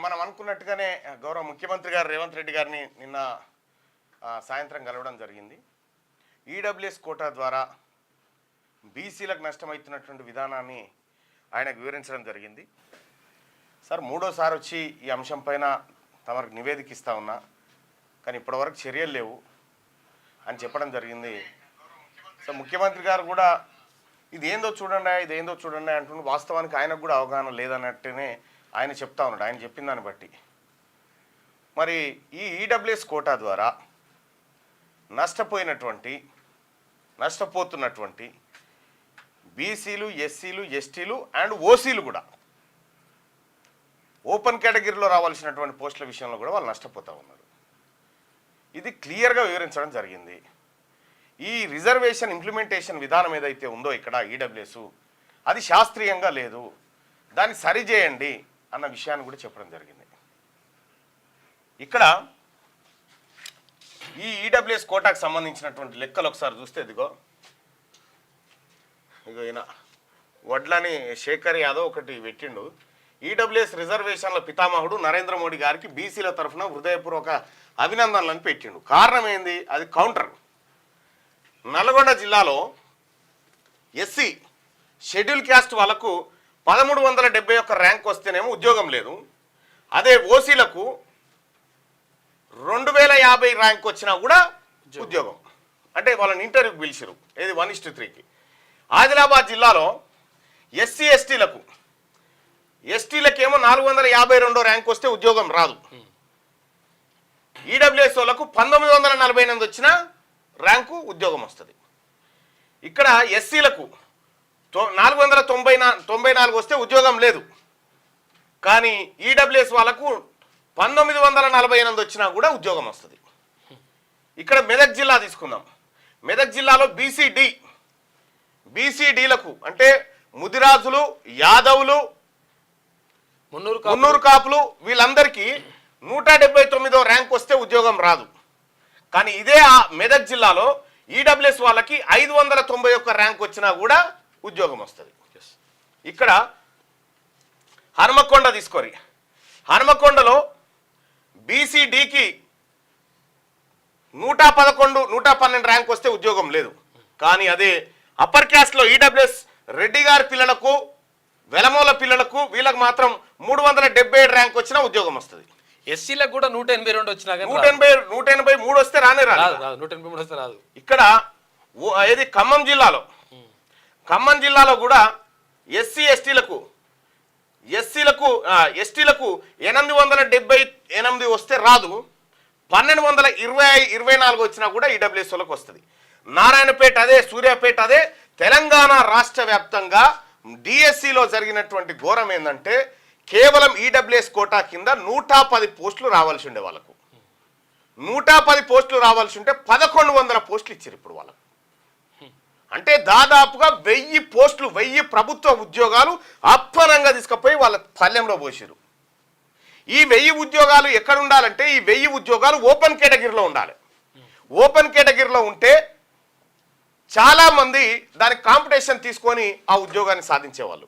మనం అనుకున్నట్టుగానే గౌరవ ముఖ్యమంత్రి గారు రేవంత్ రెడ్డి గారిని నిన్న సాయంత్రం కలవడం జరిగింది. ఈడబ్ల్యూఎస్ కోటా ద్వారా బీసీలకు నష్టమవుతున్నటువంటి విధానాన్ని ఆయనకు వివరించడం జరిగింది. సార్ మూడోసారి వచ్చి ఈ అంశం పైన తమకు నివేదిక ఇస్తా ఉన్నా, కానీ ఇప్పటివరకు చర్యలు లేవు అని చెప్పడం జరిగింది. సో ముఖ్యమంత్రి గారు కూడా ఇదేందో చూడండి అంటుండే, వాస్తవానికి ఆయనకు కూడా అవగాహన లేదన్నట్టునే ఆయన చెప్తా ఉన్నాడు. ఆయన చెప్పిన దాన్ని బట్టి మరి ఈ ఈడబ్ల్యూఎస్ కోటా ద్వారా నష్టపోతున్నటువంటి బీసీలు, ఎస్సీలు, ఎస్టీలు అండ్ ఓసీలు కూడా ఓపెన్ కేటగిరీలో రావాల్సినటువంటి పోస్టుల విషయంలో కూడా వాళ్ళు నష్టపోతూ ఉన్నారు. ఇది క్లియర్గా వివరించడం జరిగింది. ఈ రిజర్వేషన్ ఇంప్లిమెంటేషన్ విధానం ఏదైతే ఉందో ఇక్కడ ఈడబ్ల్యూఎస్, అది శాస్త్రీయంగా లేదు, దాన్ని సరిచేయండి అన్న విషయాన్ని కూడా చెప్పడం జరిగింది. ఇక్కడ ఈ ఈడబ్ల్యూఎస్ కోటాకు సంబంధించినటువంటి లెక్కలు ఒకసారి చూస్తే ఇదిగో ఈయన వడ్లని శేఖర్ యాదవ్ ఒకటి పెట్టిండు. ఈడబ్ల్యూఎస్ రిజర్వేషన్ల పితామహుడు నరేంద్ర మోడీ గారికి బీసీల తరఫున హృదయపూర్వక అభినందనలను పెట్టిండు. కారణం ఏంది? అది కౌంటర్. నల్గొండ జిల్లాలో ఎస్సీ షెడ్యూల్ క్యాస్ట్ వాళ్ళకు 1371 ర్యాంక్ వస్తేనేమో ఉద్యోగం లేదు. అదే ఓసీలకు 2050 ర్యాంక్ వచ్చినా కూడా ఉద్యోగం. అంటే వాళ్ళని ఇంటర్వ్యూకి పిలిచారు, ఏది 1:3కి. ఆదిలాబాద్ జిల్లాలో ఎస్సీ ఎస్టీలకేమో 452 ర్యాంక్ వస్తే ఉద్యోగం రాదు. ఈడబ్ల్యూఎస్ వాళ్ళకు 1948 వచ్చిన ర్యాంకు ఉద్యోగం వస్తుంది. ఇక్కడ ఎస్సీలకు 494 వస్తే ఉద్యోగం లేదు. కానీ ఈడబ్ల్యూఎస్ వాళ్ళకు 1948 వచ్చినా కూడా ఉద్యోగం వస్తుంది. ఇక్కడ మెదక్ జిల్లా తీసుకుందాం. మెదక్ జిల్లాలో బీసీడీలకు అంటే ముదిరాజులు, యాదవులు, మున్నూరు కాపులు వీళ్ళందరికీ 179వ ర్యాంక్ వస్తే ఉద్యోగం రాదు. కానీ ఇదే మెదక్ జిల్లాలో ఈడబ్ల్యూఎస్ వాళ్ళకి 591 ర్యాంక్ వచ్చినా కూడా ఉద్యోగం వస్తుంది. ఇక్కడ హనుమకొండ తీసుకోరి. హనుమకొండలో బీసీడీకి 112 ర్యాంక్ వస్తే ఉద్యోగం లేదు. కానీ అదే అప్పర్ క్యాస్ట్లో ఈడబ్ల్యూఎస్ రెడ్డి గారి పిల్లలకు, వెలమూల పిల్లలకు వీళ్ళకి మాత్రం 377 ర్యాంక్ వచ్చినా ఉద్యోగం వస్తుంది. ఎస్సీలకు కూడా 182 వచ్చినా 183 వస్తే రానే రాదు. 183 వస్తే రాదు. ఇక్కడ ఏది ఖమ్మం జిల్లాలో కూడా ఎస్టీలకు 878 వస్తే రాదు. 1224 వచ్చినా కూడా ఈడబ్ల్యూఎస్ వాళ్ళకి వస్తుంది. నారాయణపేట అదే, సూర్యాపేట అదే. తెలంగాణ రాష్ట్ర వ్యాప్తంగా డిఎస్సిలో జరిగినటువంటి ఘోరం ఏంటంటే కేవలం ఈడబ్ల్యూఎస్ కోటా కింద 110 పోస్టులు రావాల్సి ఉండే వాళ్ళకు. 110 పోస్టులు రావాల్సి ఉంటే 1100 పోస్టులు ఇచ్చారు ఇప్పుడు వాళ్ళకు. అంటే దాదాపుగా 1000 పోస్టులు, 1000 ప్రభుత్వ ఉద్యోగాలు అప్పనంగా తీసుకుపోయి వాళ్ళ పల్లెంలో పోసారు. ఈ 1000 ఉద్యోగాలు ఎక్కడ ఉండాలంటే ఈ 1000 ఉద్యోగాలు ఓపెన్ కేటగిరీలో ఉండాలి. ఓపెన్ కేటగిరీలో ఉంటే చాలా మంది దానికి కాంపిటీషన్ తీసుకొని ఆ ఉద్యోగాన్ని సాధించేవాళ్ళు.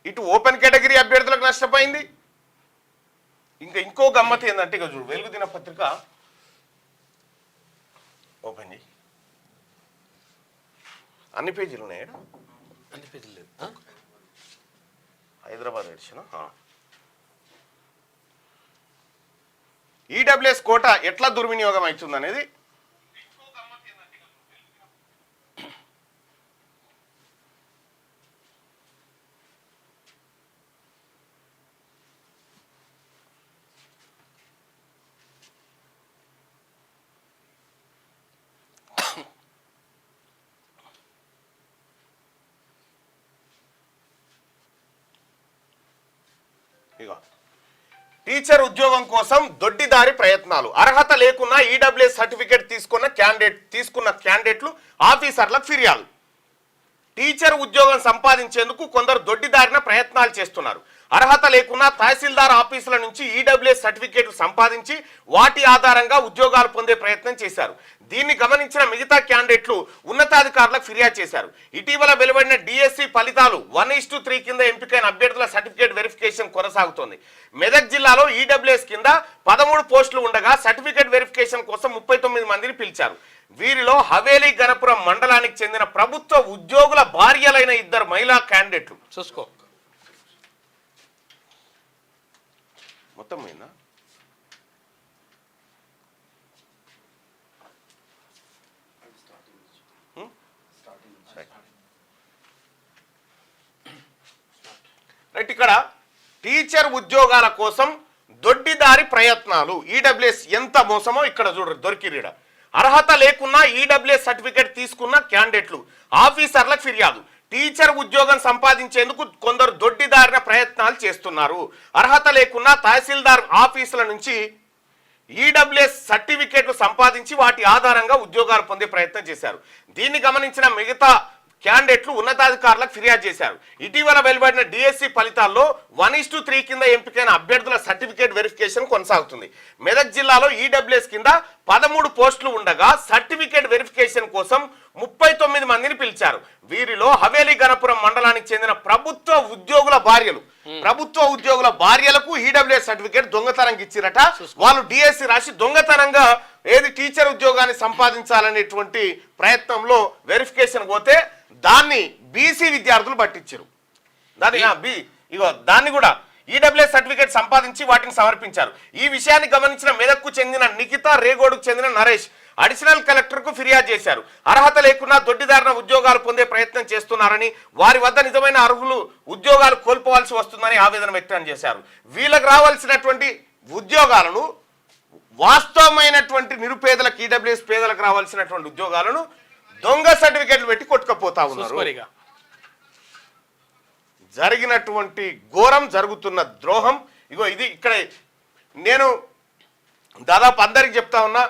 ఇటు ఓపెన్ కేటగిరీ అభ్యర్థులకు నష్టపోయింది. ఇంకో గమ్మత్ ఏంటంటే ఇక చూడు, వెలుగు దినపత్రిక ఓపెన్ చేయి. అన్ని పేజీలు ఉన్నాయి. అన్ని పేజీలు లేదు. హైదరాబాద్ ఎడిషన్. ఈడబ్ల్యూఎస్ కోటా ఎట్లా దుర్వినియోగం అవుతుంది అనేది టీచర్ ఉద్యోగం కోసం దొడ్డిదారి ప్రయత్నాలు. అర్హత లేకున్నా ఈడబ్ల్యూఎస్ సర్టిఫికేట్ తీసుకున్న క్యాండిడేట్లు ఆఫీసర్లకు ఫిర్యాదు. టీచర్ ఉద్యోగం సంపాదించేందుకు కొందరు దొడ్డిదారిన ప్రయత్నాలు చేస్తున్నారు. అర్హత లేకున్నా తహసీల్దార్ ఆఫీసుల నుంచి ఈడబ్ల్యూఎస్ సర్టిఫికేట్లు సంపాదించి వాటి ఆధారంగా ఉద్యోగాలు పొందే ప్రయత్నం చేశారు. దీన్ని గమనించిన మిగతా క్యాండిడేట్లు ఉన్నతాధికారులకు ఫిర్యాదు చేశారు. ఇటీవల వెలువడిన డిఎస్సి ఫలితాలు 1:3 కింద ఎంపికైన అభ్యర్థుల సర్టిఫికేట్ వెరిఫికేషన్ కొనసాగుతోంది. మెదక్ జిల్లాలో ఈడబ్ల్యూఎస్ కింద 13 పోస్టులు ఉండగా సర్టిఫికేట్ వెరిఫికేషన్ కోసం 39 మందిని పిలిచారు. వీరిలో హవేలీ గణపురం మండలానికి చెందిన ప్రభుత్వ ఉద్యోగుల భార్యలైన 2 మహిళా క్యాండిడేట్లు. చూసుకో మొత్తం పోయిందా? రైట్. ఇక్కడ టీచర్ ఉద్యోగాల కోసం దొడ్డిదారి ప్రయత్నాలు. ఈడబ్ల్యూఎస్ ఎంత మోసమో ఇక్కడ చూడరు దొరికిరీడ. అర్హత లేకున్నా ఈడబ్ల్యూఎస్ సర్టిఫికేట్ తీసుకున్న క్యాండిడేట్లు ఆఫీసర్లకు ఫిర్యాదు. టీచర్ ఉద్యోగం సంపాదించేందుకు కొందరు దొడ్డిదారిన ప్రయత్నాలు చేస్తున్నారు. అర్హత లేకున్నా తహసీల్దార్ ఆఫీసుల నుంచి ఈడబ్ల్యూఎస్ సర్టిఫికేట్లు సంపాదించి వాటి ఆధారంగా ఉద్యోగాలు పొందే ప్రయత్నం చేశారు. దీన్ని గమనించిన మిగతా క్యాండిడేట్లు ఉన్నతాధికారులకు ఫిర్యాదు చేశారు. ఇటీవల వెలువడిన డిఎస్సి ఫలితాల్లో 1:3 కింద ఎంపికైన అభ్యర్థుల సర్టిఫికేట్ వెరిఫికేషన్ కొనసాగుతుంది. మెదక్ జిల్లాలో ఈడబ్ల్యూఎస్ కింద 13 పోస్టులు ఉండగా సర్టిఫికేట్ వెరిఫికేషన్ కోసం 39 మందిని పిలిచారు. వీరిలో హవేలీ గణపురం మండలానికి చెందిన ప్రభుత్వ ఉద్యోగుల భార్యలకు ఈడబ్ల్యూఎస్ సర్టిఫికేట్ దొంగతనంగా ఇచ్చిరట. వాళ్ళు డిఎస్సి రాసి దొంగతనంగా టీచర్ ఉద్యోగాన్ని సంపాదించాలనేటువంటి ప్రయత్నంలో వెరిఫికేషన్ పోతే దాన్ని బీసీ విద్యార్థులు పట్టించారు. దాన్ని కూడా ఈడబ్ల్యూఎస్ సర్టిఫికేట్ సంపాదించి వాటిని సమర్పించారు. ఈ విషయాన్ని గమనించిన మెదక్కు చెందిన నిఖిత, రేగోడుకు చెందిన నరేష్ అడిషనల్ కలెక్టర్కు ఫిర్యాదు చేశారు. అర్హత లేకున్నా దొడ్డిదారిన ఉద్యోగాలు పొందే ప్రయత్నం చేస్తున్నారని, వారి వద్ద నిజమైన అర్హులు ఉద్యోగాలు కోల్పోవాల్సి వస్తుందని ఆవేదన వ్యక్తం చేశారు. వీళ్ళకి రావాల్సినటువంటి ఉద్యోగాలను, వాస్తవమైనటువంటి నిరుపేదలకు ఈడబ్ల్యూఎస్ పేదలకు రావాల్సినటువంటి ఉద్యోగాలను దొంగ సర్టిఫికేట్లు పెట్టి కొట్టుకపోతా ఉన్నారు. జరిగినటువంటి ఘోరం, జరుగుతున్న ద్రోహం ఇది. ఇక్కడ నేను దాదాపు అందరికి చెప్తా ఉన్నా,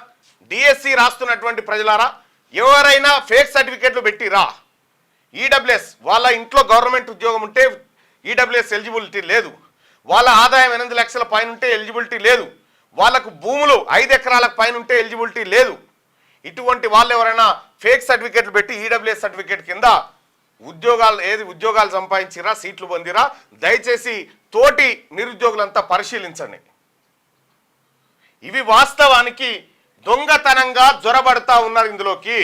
డిఎస్సి రాస్తున్నటువంటి ప్రజలారా, ఎవరైనా ఫేక్ సర్టిఫికేట్లు పెట్టిరా ఈడబ్ల్యూఎస్, వాళ్ళ ఇంట్లో గవర్నమెంట్ ఉద్యోగం ఉంటే ఈడబ్ల్యూఎస్ ఎలిజిబిలిటీ లేదు, వాళ్ళ ఆదాయం 8 లక్షల పైన ఉంటే ఎలిజిబిలిటీ లేదు, వాళ్ళకు భూములు 5 ఎకరాలకు పైన ఉంటే ఎలిజిబిలిటీ లేదు. ఇటువంటి వాళ్ళు ఎవరైనా ఫేక్ సర్టిఫికేట్లు పెట్టి ఈడబ్ల్యూఎస్ సర్టిఫికేట్ కింద ఉద్యోగాలు సంపాదించిరా, సీట్లు పొందిరా, దయచేసి తోటి నిరుద్యోగులంతా పరిశీలించండి. ఇవి వాస్తవానికి దొంగతనంగా జొరబడతా ఉన్నారు ఇందులోకి.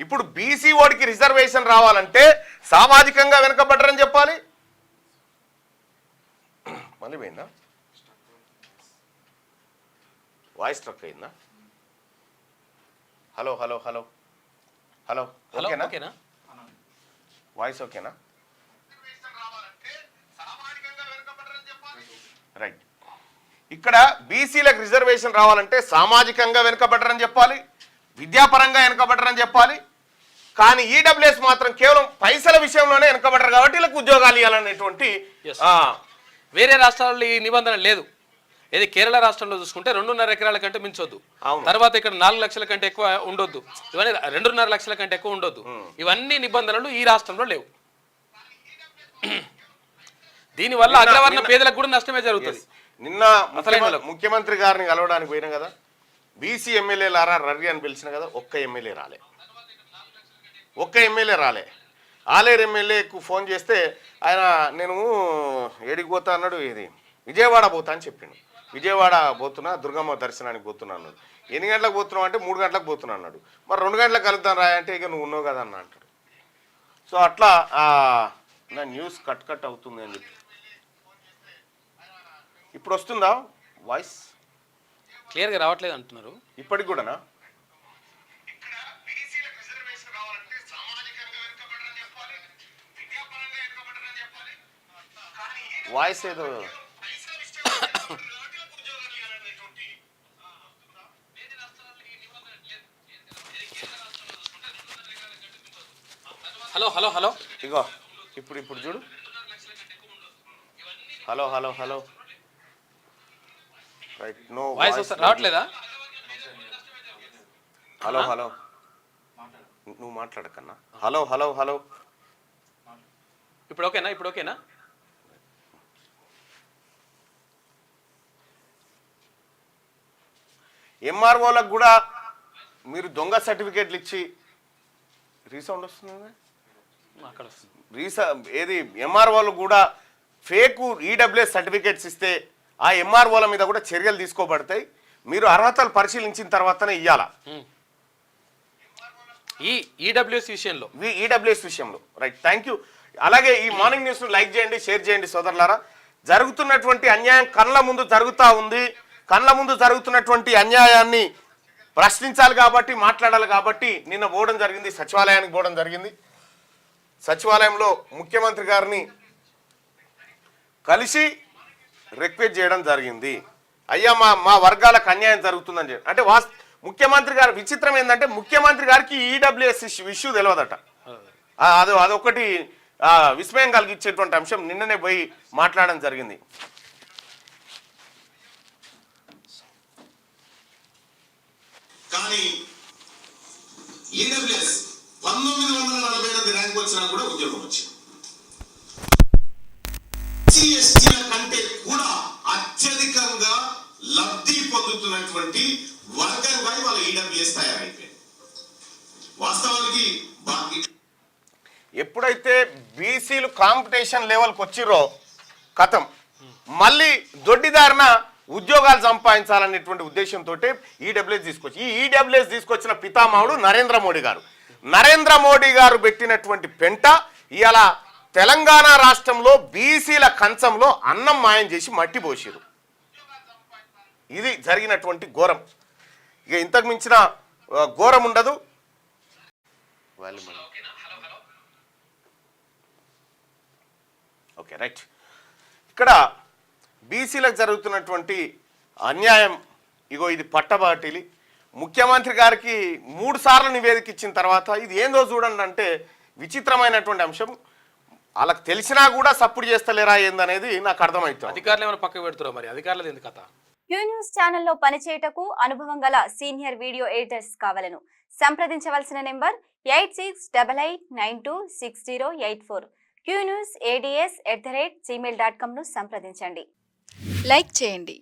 ఇప్పుడు బీసీ ఓడికి రిజర్వేషన్ రావాలంటే సామాజికంగా వెనుకబడ్డరని చెప్పాలి. మళ్ళీ పోయిందా? వాయిస్ స్ట్రక్ అయిందా? హలో హలో హలో హలో ఓకేనా? వాయిస్ ఓకేనా? రైట్. ఇక్కడ బీసీలకు రిజర్వేషన్ రావాలంటే సామాజికంగా వెనుకబడ్డరని చెప్పాలి, విద్యాపరంగా వెనుకబడ్డరని చెప్పాలి. కానీ ఈడబ్ల్యూఎస్ మాత్రం కేవలం పైసల విషయంలోనే వెనుకబడ్డరు కాబట్టి వీళ్ళకి ఉద్యోగాలు ఇవ్వాలనేటువంటి వేరే రాష్ట్రాల్లో ఈ నిబంధన లేదు. ఏది కేరళ రాష్ట్రంలో చూసుకుంటే 2.5 ఎకరాల కంటే మించొద్దు, తర్వాత ఇక్కడ 4 లక్షల కంటే ఎక్కువ ఉండొద్దు, ఇవన్నీ 2.5 లక్షల కంటే ఎక్కువ ఉండొద్దు. ఇవన్నీ నిబంధనలు ఈ రాష్ట్రంలో లేవు. దీనివల్ల అగ్రవర్ణ పేదలకు కూడా నష్టమే జరుగుతుంది. నిన్న ముఖ్యమంత్రి గారిని కలవడానికి పోయినా కదా, బీసీ ఎమ్మెల్యేలారా రర్రి అని పిలిచిన కదా, ఒక్క ఎమ్మెల్యే రాలే. ఆలేరు ఎమ్మెల్యేకు ఫోన్ చేస్తే ఆయన నేను ఏడికి పోతా అన్నాడు, ఇది విజయవాడ పోతా అని చెప్పిండు. విజయవాడ పోతున్నా, దుర్గమ్మ దర్శనానికి పోతున్నా అన్నాడు. ఎన్ని గంటలకు పోతున్నావు అంటే 3 గంటలకు పోతున్నా అన్నాడు. మరి 2 గంటలకు కలుద్దాం రా అంటే ఇక నువ్వు ఉన్నావు కదా అన్న అంటాడు. సో అట్లా నా న్యూస్ కట్ అవుతుంది అని చెప్పి. ఇప్పుడు వస్తుందా వాయిస్? క్లియర్గా రావట్లేదు అంటున్నారు. ఇప్పటికి కూడానా? వాయిస్ ఏదో హలో హలో హలో ఇగో ఇప్పుడు చూడు. Hello hello hello right. No voice రావట్లేదా? హలో హలో నువ్వు మాట్లాడకన్నా. హలో హలో హలో ఇప్పుడు ఓకేనా ఎంఆర్ఓలకు కూడా మీరు దొంగ సర్టిఫికేట్లు ఇచ్చి రీసౌండ్ వస్తుంది అక్కడ వస్తుంది ఏది ఎంఆర్ఓలు కూడా ఫేక్ ఈడబ్ల్యూఎస్ సర్టిఫికేట్స్ ఇస్తే ఆ ఎంఆర్ఓల మీద కూడా చర్యలు తీసుకోబడతాయి. మీరు అర్హతలు పరిశీలించిన తర్వాతనే ఇవ్వాలా ఈ ఈడబ్ల్యూఎస్ విషయంలో. Right, thank you. అలాగే ఈ మార్నింగ్ న్యూస్ లైక్ చేయండి, షేర్ చేయండి సోదరులారా. జరుగుతున్నటువంటి అన్యాయం కళ్ళ ముందు జరుగుతూ ఉంది. కళ్ళ ముందు జరుగుతున్నటువంటి అన్యాయాన్ని ప్రశ్నించాలి కాబట్టి, మాట్లాడాలి కాబట్టి నిన్న పోవడం జరిగింది, సచివాలయానికి పోవడం జరిగింది. సచివాలయంలో ముఖ్యమంత్రి గారిని కలిసి రిక్వెస్ట్ చేయడం జరిగింది. అయ్యా మా వర్గాలకు అన్యాయం జరుగుతుందని చెప్పి. అంటే ముఖ్యమంత్రి గారు విచిత్రం ఏంటంటే ముఖ్యమంత్రి గారికి ఈడబ్ల్యూఎస్ ఇష్యూ తెలియదట. అదొకటి విస్మయం కలిగించేటువంటి అంశం. నిన్ననే పోయి మాట్లాడడం జరిగింది. కానీ ఈడబ్ల్యూఎస్ 1948 ర్యాంక్ వచ్చినా కూడా ఉద్యోగం వచ్చింది. ఎస్సీల కంటే కూడా అత్యధికంగా లబ్ధి పొందుతున్నటువంటి వర్గంగా వాళ్ళ ఈడబ్ల్యూఎస్ తయారైపోయింది. వాస్తవానికి ఎప్పుడైతే బీసీలు కాంపిటీషన్ లెవెల్కి వచ్చిరో కథం మళ్ళీ దొడ్డిదారిన ఉద్యోగాలు సంపాదించాలనేటువంటి ఉద్దేశంతో ఈడబ్ల్యూఎస్ తీసుకొచ్చి ఈ ఈడబ్ల్యూఎస్ తీసుకొచ్చిన పితామహుడు నరేంద్ర మోడీ గారు. నరేంద్ర మోడీ గారు పెట్టినటువంటి పెంట ఇవాళ తెలంగాణ రాష్ట్రంలో బీసీల కంచంలో అన్నం మాయం చేసి మట్టి పోసిరు. ఇది జరిగినటువంటి ఘోరం. ఇక ఇంతకు మించిన ఘోరం ఉండదు. Okay, right. ఇక్కడ బీసీలకు జరుగుతున్నటువంటి అన్యాయం ఇగో ఇది పట్టబాటిలి. ముఖ్యమంత్రి గారికి 3 సార్లు నివేదిక ఇచ్చిన తర్వాత ఇది ఏందో చూడండి అంటే విచిత్రమైనటువంటి అంశం. వాళ్ళకి తెలిసినా కూడా సపోర్ట్ చేస్తలేరా ఏందనేది నాకు అర్థమవుతుంది. అధికారులు ఏమైనా పక్క పెడుతురా మరి? అధికారులు ఎందుకు కథ? క్యూ న్యూస్ ఛానల్లో పనిచేయటకు అనుభవం గల సీనియర్ వీడియో ఎడిటర్స్ కావాలను సంప్రదించవలసిన నెంబర్ 8688926084. qnewsads@gmail.com ను సంప్రదించండి. లైక్ చేయండి,